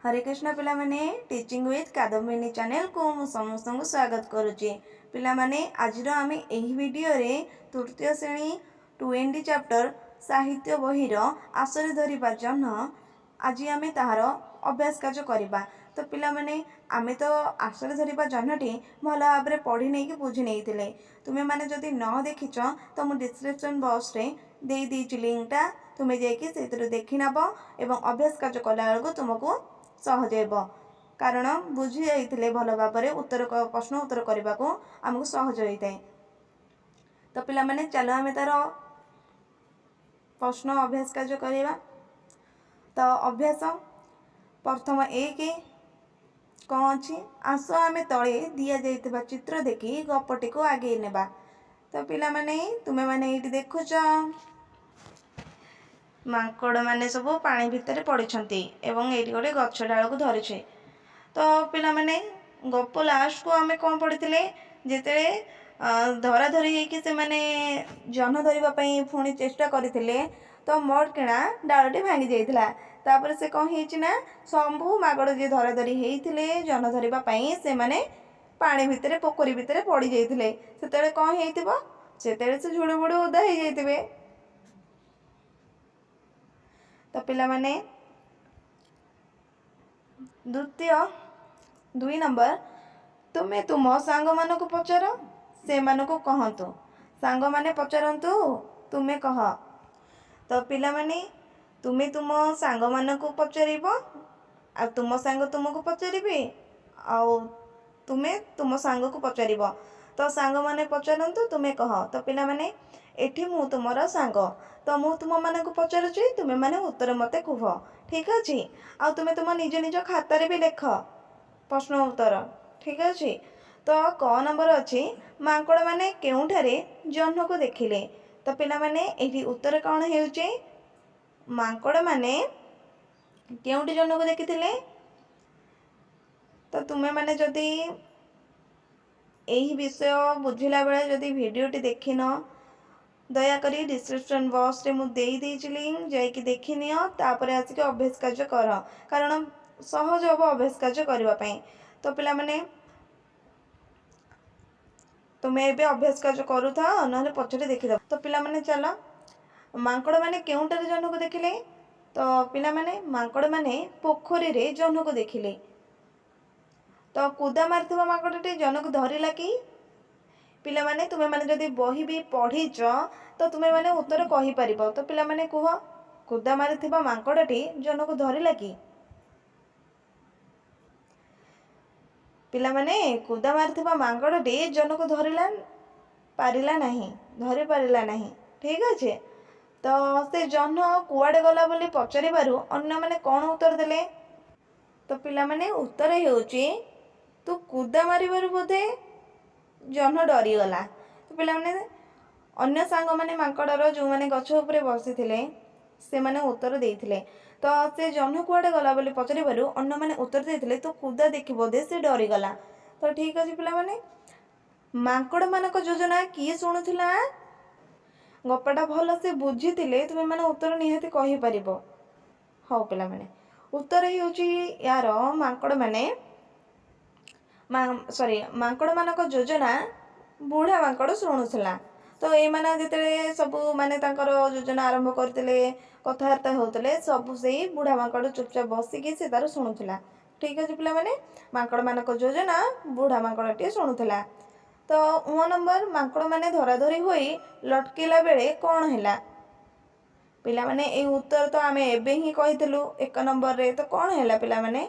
हरे कृष्ण पिला माने teaching with Kadambini channel को मु समस्त को स्वागत करुच्ची। पिला माने आज आम एही वीडियो रे तृतीय श्रेणी 20 चैप्टर साहित्य बहिर आसरे धरिबा जन्ह आज आम ताहार अभ्यास कार्य करबा। तो पिला माने आमे तो आसरे धरिबा जन्हटी भल भाव में पढ़ी नहीं बुझी नहीं तुम्हें माने जदि न देखिच तो मु डिस्क्रिप्शन बॉक्स रे दे दीची लिंकटा तुम्हें जाकि से देखी नब एवं अभ्यास कार्य कला बेलू तुमको सहज हो कारण बुझी जाइए भल भाव में उत्तर प्रश्न उत्तर करने को आमको सहज होता है। तो पिला माने चलो आम तार प्रश्न अभ्यास कार्य करवा। तो अभ्यास प्रथम एक कौन अच्छी आस आम तले दि जाइए चित्र देखी गपटी को आगे नेबा। तो पिला माने तुम्हें माने ये देखुच मांकड़ माने सब पानी भितर पड़छंती एवं ये गोटे गछ डाल को धरी। तो पिला माने गप लास्ट को आमे कौन पढ़ी जिते धरा धरी से माने जन धरवाई पुणी चेष्टा करते तो मोट किणा डालटी भांगी जाइए। तापर से कौन है शंभु मागड़ जी धरा धरी होते जन धरवाई से माने पानी भितर पोखरी भितर पड़ जाते से कौन होते से झुड़ बुड़ ओदा हो जाते। तो पिला माने द्वितीय 2 नंबर तुम्हें तुम सांग मान को पचार से मानक कहतु सांग माने पचारतु तुम्हें कह। तो पिला माने तुम्हें तुम सांग मान को पचार आ तुम सांग तुमको पचारे आउ तुम्हें तुम सांग को पचार। तो सांग माने पचारतु तुम्हें कह। तो पिला माने एठी मु तुमर सांग तो मु तुम मान को पचारुची तुम्हें माने उत्तर मते कुह। ठीक अच्छे आ तुम्हें तुम निज निज खातार भी लेख प्रश्न उत्तर। ठीक अच्छे। तो क नंबर अच्छी मांकड़ माने केउठारे जह्न को देखिले। तो पिला माने एठी उत्तर कौन हेउचे मांकड़ माने केउठी जह्न को देखिथिले। तो तुम्हें माने जदि यही विषय बुझिला बेले जदि वीडियोटी देखिन दयाकोरी डिस्क्रिप्शन बॉक्स रे मुझे देती लिंक जाकि देखी नियो तापर आसिक अभ्यास कार्य कर कारण सहज हम अभ्यास कार्य करने। तो पिला माने तुम्हें एबे अभ्यास कार्य करूथा ना पछरे देखीद। तो पिला माने चलो मांकड़ माने केउटारे जह्न को देखिले। तो पिला माने मांकड़ माने पोखरी रे जह्न को देखिले। तो कूदा मारिथिबा मांकड़टी जह्न को धरिला कि पिला माने तुम्हें माने जदि बही भी पढ़ीच तो तुम्हें माने उत्तर कहि परिबो। तो पिला माने कुह कूदा मारिथिबा मांकड़टी जह्न को धरिला कि पिला माने कूदा मारिथिबा मांकड़टी जह्न को धरिला पारिला नहीं धरि पारिला नहीं। ठीक अच्छे। तो से जह्न कुआडे गला बोली पचारिबारु अन्य माने कौन उत्तर देले। तो पिला माने उत्तर हेउची तू कूदा मारिबारु बोधे जह्न डरीगला। तो पिला माने अन्य सांग माने मांकड़र जो माने गछ उपरे बसी से माने उत्तर देइथिले। तो से जह्न कुआडे गला बोली पचारिबारु अन्य माने उत्तर देइथिले तो कूदा देखि बोधे से डरीगला। तो ठीक अछि पिला माने मांकड़ मानक योजना किए शुणुथिला गपटा भल से बुझीथिले तुमे माने उत्तर निहाती कहि परिबो। हौ पिला माने उत्तर हेउची यार मांकड़ माने मांकड़ मानक योजना बुढ़ा मांकड़ शुणुला। तो ये माने जिते सब माने तांकर योजना आरंभ करते कथबार्ता होते सब से बुढ़ा मांकड़ चुपचाप बसिकी से तार शुणुला। ठीक अच्छे पिला माने मांकड़ मानक योजना बुढ़ा मांकड़टी शुणुला। तो 1 नंबर मांकड़ माने धरा धरी होई लटकेला बेले कौन है पिला माने ए उत्तर तो आमे एबे ही कहितलु 1 नंबर रे। तो कौन है पिला माने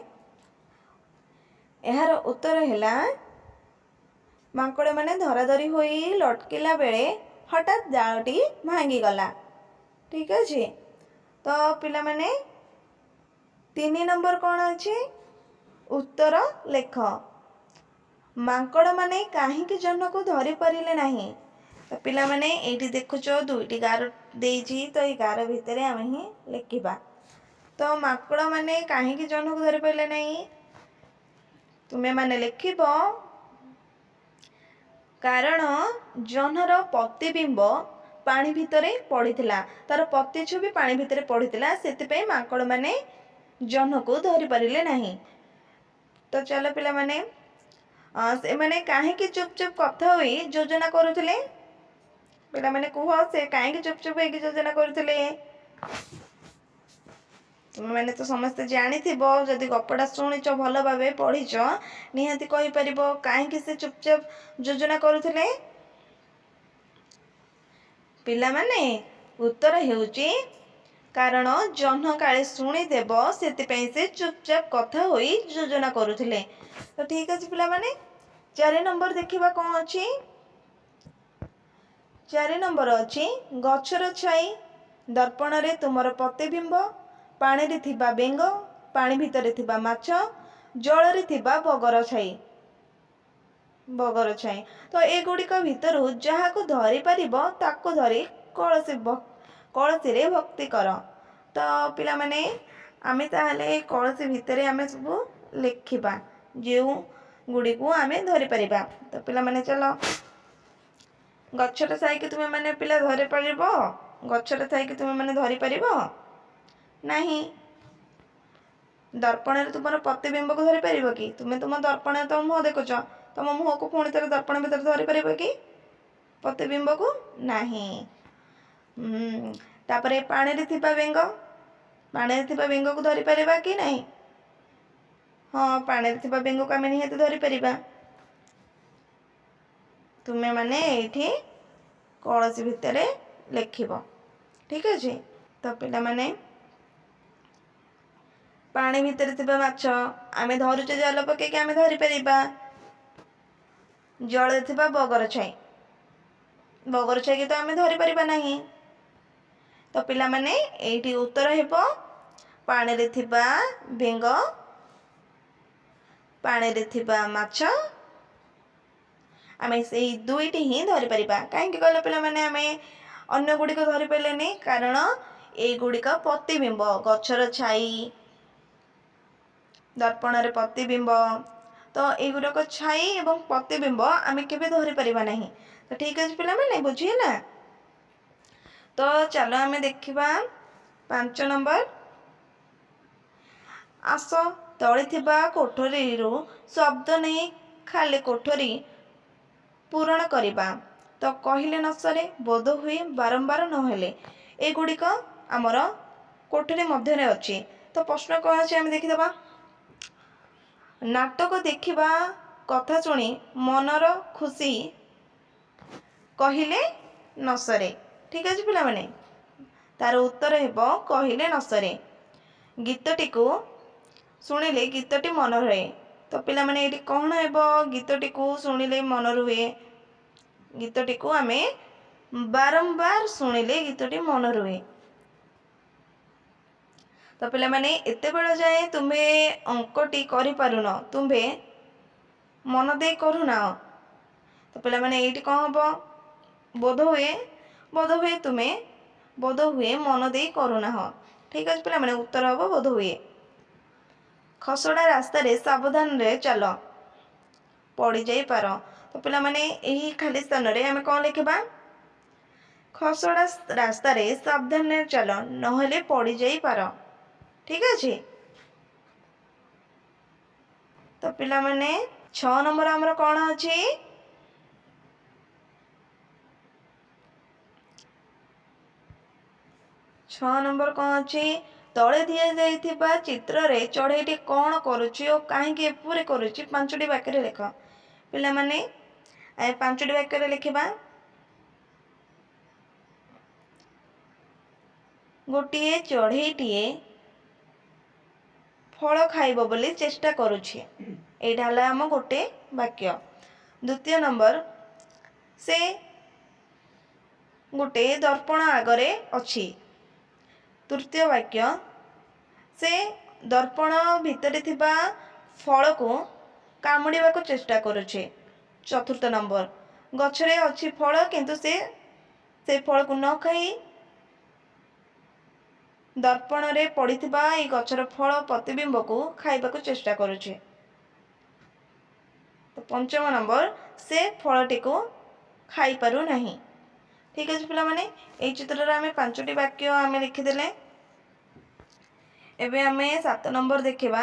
यार उत्तर है मांकड़ माने धरा धरी होई लटकेला बेले हठात डालटी भांगी गला। ठीक अच्छे। तो पिला माने 3 नंबर कौन अच्छे उत्तर लेख मांकड़ माने काहींकी जह्न को धरी पारिले नहीं। तो पिला माने एठी देखुच 2टी गार देइछि तो ये गार भितर आम ही लिखा। तो मांकड़ माने काहींकी जह्न को धरी पारिले नहीं तुम्हें माने लिखिब कारण जह्नर प्रतिबिंब पानी भितरे पड़ीथिला तार प्रतिच्छवि पानी भितरे पड़ीथिला सेतिपई मांकड़ माने जह्न को धरी पारिले नहीं। तो चलो पिला माने से माने काहेकि चुपचाप कथा होई योजना करुथिले पिला माने कुह से काहेकि चुपचाप होई योजना करुथिले तुम मैंने तो समस्ते जानिथिबो जदि गपटा शुणिच भल भाव पढ़ीच निहाती कहि परिबो काहेकि से चुपचाप योजना करुथिले पिला माने उत्तर हेउची कारण जह्न काले शुणीदेव से चुपचाप कथा होई योजना करुथिले। तो ठीक अच्छे पिला माने 4 नंबर देखिबा कौन अच्छी 4 नंबर अच्छी गछर छाई दर्पण रे तुमर प्रतिबिंब पानी रे थिबा बेंग पानी भितरे थिबा माछ जल रे थिबा बगर छाई तो एगुड़िक भितर जहाँ को धरी पारिबो ताको धरी कलसी रे भक्ति कर। तो पिला माने आमे ताहले कलसी भितरे आमे सब लिखिबा जो गुड़ी को आमे धरी पारिबा। तो पिला माने चलो गछर साइके तुमे माने पिला धरी पारिबो गछर साइके तुमे माने धरी पारिबो नहीं दर्पण रे तुमर प्रतिबिंब को धरी पारिबो कि तुमे तुम दर्पण रे तुम मुह देखुछ तुम मुह को पुणी थे दर्पण भितर धरी पारिबो कि प्रतिबिंब को नहीं। तापरे पानी रे थिबा बेंग को धरी पारिबा कि नहीं हाँ पानी रे थिबा बेंग को आमे निहाती धरी पारिबा। तुमे माने एठी कलसी भितरे लिखिबो ठीक अछि। तो पिला माने पानी भितर थिबा माछ आमे धरुचे जाल पकेके आमे धरी पारिबा जल थिबा बगर छाई के तो आमे धरी पारिबा नहीं। तो पिला माने एठी उत्तर हेबो पानी रे थिबा बेंग पानी रे थिबा माछ आमे से दुईटी ही धरी पारिबा काहेकि कहले पिला माने आमे अन्य गुडी को धरी पाइले नहीं कारण ए गुडी का प्रतिबिंब गछर छाई दर्पण रे प्रतिबिंब तो एगुड़ाक छाई एवं प्रतिबिंब आमे केबे धरी पारिबा नहीं। तो ठीक अछि पिला माने बुझिए ना। तो चलो आमे देखिबा 5 नंबर आस तळे थिबा कोठरी रो शब्द नहीं खाली कोठरी पूरण करिबा तो कहिले न सरे बोध हुए बारंबार नहेले एगुड़िक आमर कोठरी मध्य रे अछि। तो प्रश्न कौन अछि आमे देखिदबा नाटक देखिबा कथा शुणी मनर खुशी कहिले न सरे ठीक अछि पिला माने तार उत्तर हेबो कहिले न सरे गीतटी को शुणिले गीतटी मन रहे। तो पिला माने एटी कौन हेबो गीतटी को शुणिले मन रुहे गीतटी को आमे बारंबार शुणिले गीतटी मन रुहे। तो पिला माने एते बेला जाए तुम्हे अंकटी करि पारुन तुम्हे मन दे करूना। तो पिला माने एटी कौन हबो बोध हुए तुम्हें मन दे करूना हो ठीक अछि पिला माने उत्तर हबो बोध हुए। खसड़ा रास्ता रे सावधान रे चल पड़ी जाई पार। तो पिला माने एही खाली स्थान रे हमें कौन लिखबा खसड़ा रास्ता रे सावधान रे चल नहले पड़ी जाई पार ठीक अछि। तो पिला माने 6 नंबर हमर कौन अछि 6 नंबर कौन अछि तळे दिया जाइथिबा चित्र रे चढ़ेटी कौन करूछि और काहेकि एपुरे करूछि 5टी वाक्य रे लेख। पिला माने 5टी वाक्य रे लिखिबा गोटिए चढ़ेटीए फल खाइबो बोली चेष्टा करुछि एटा हला हम गोटे वाक्य। द्वितीय नंबर से गोटे दर्पण आगरे अछि। तृतीय वाक्य से दर्पण भितरे थिबा फल को कामुड़ीबा को चेष्टा करुछि। चतुर्थ नंबर गछरे अछि फल किंतु से फल को न खाई दर्पण रे पड़िथिबा ए गछर फल प्रतिबिंब को खाइबा को चेष्टा करुछि। तो 5 नंबर से फलटी को खाई पारु नहीं ठीक अछि पिला माने ए चित्र रे हमें 5टी वाक्य हमें लिखि देले। एबे आमे 7 नंबर देखिबा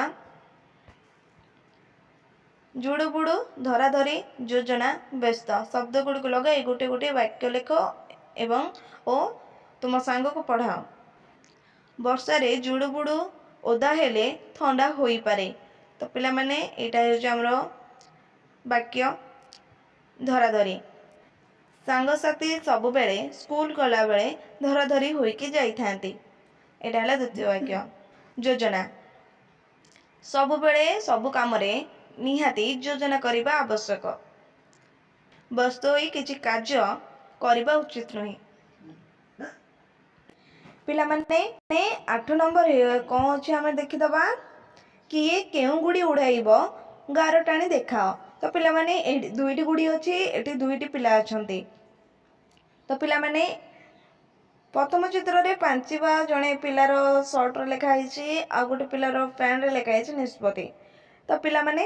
जुड़ु बुड़ु धराधरी योजना व्यस्त शब्द गुड़िक लगाई गोटे गोटे वाक्य लेख एवं ओ तुम सांग को पढ़ाओ। वर्षा रे जुड़ु बुड़ु ओदा हेले ठंडा होई पारे। तो पिला माने एटा होचे हमरो वाक्य धराधरी। सांगसाथी सबु बेले स्कूल गला बेले धराधरी होइकी जाइथांती। एटा हला द्वितीय वाक्य। योजना सबु बेले सबु कामरे निहाती योजना करिबा आवश्यक। वस्तु होई किछि कार्य करिबा उचित नही। पिला माने 8 नंबर कौन अछि हमें देखि दबा किए केउ गुड़ी उड़ाइबो गार टाणी देखाओ। तो पिला माने दुईटी गुड़ी अछि एठी दुईटी पिला अछंती। तो पिला माने प्रथम चित्र रे पांचिबा जणे पिलार शर्ट रे लेखा आइछि आ गोटे पिलार पैंट रे लेखा आइछि निष्पत्ति। तो पिला माने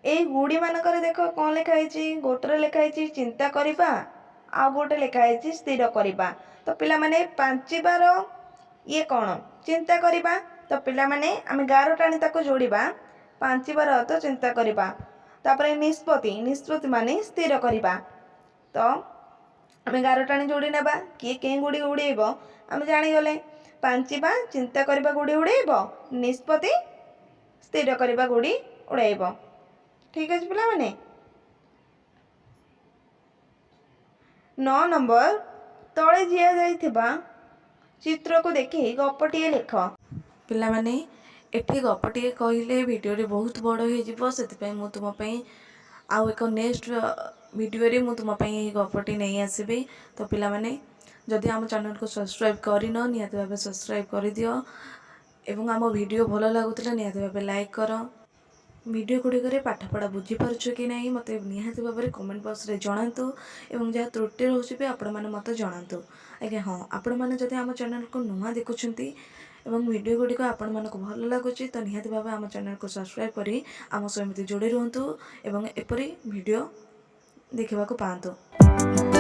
ए गुड़ी मानकर देखो कौन लेखा आइछि गोटे रे लेखा आइछि चिंता करिबा आ गोटे लेखा आइछि स्थिर करिबा। तो पिला माने पांचिबार ये कौन चिंता करिबा। तो पिला माने आमे गार टाणी ताको जोड़िबा पांचिबार अर्थ चिंता करिबा। तापरे निष्पत्ति निष्पत्ति माने स्थिर करिबा। तो आमे गार टाणी जोड़ी नेबा किए के गुड़ी उड़ेइबो आमे जानी गले पांचिबा चिंता करिबा गुड़ी उड़ेइबो निष्पत्ति स्थिर करिबा गुड़ी उड़ेइबो। ठीक अछि पिला माने। 9 नंबर तळे जिया जाइथिबा चित्र को देखि गपटिए लिख। पिला माने एठी गपटिए कहिले वीडियो रे बहुत बड़ हो जिवो सेति मु तुम पई आउ एक नेक्स्ट वीडियो रे मु तुम पई गपटी नहीं आसीबे। तो पिला माने जदि आम चैनल को सब्सक्राइब करिनो निहाती भाबे सब्सक्राइब कर दियो एवं आम वीडियो भल लागुतला निहाती भाबे लाइक कर। वीडियो गुड़िक पाठपढ़ा बुझी पारुछ कि नहीं मत निहाती भाव में कमेंट बॉक्स रे जणातु एवं जहाँ त्रुटि रोचे भी आपण मैंने मत जणातु। आज्ञा हाँ आपण मैंने जदि आम चैनल को नुआ देखुंट एवं वीडियो गुड़िक आपण मानक भल लगुच तो निहाती भाव आम चैनल को सब्सक्राइब करी आम सहित जोड़ी रुहतु एवं एपरी वीडियो देखा पातु।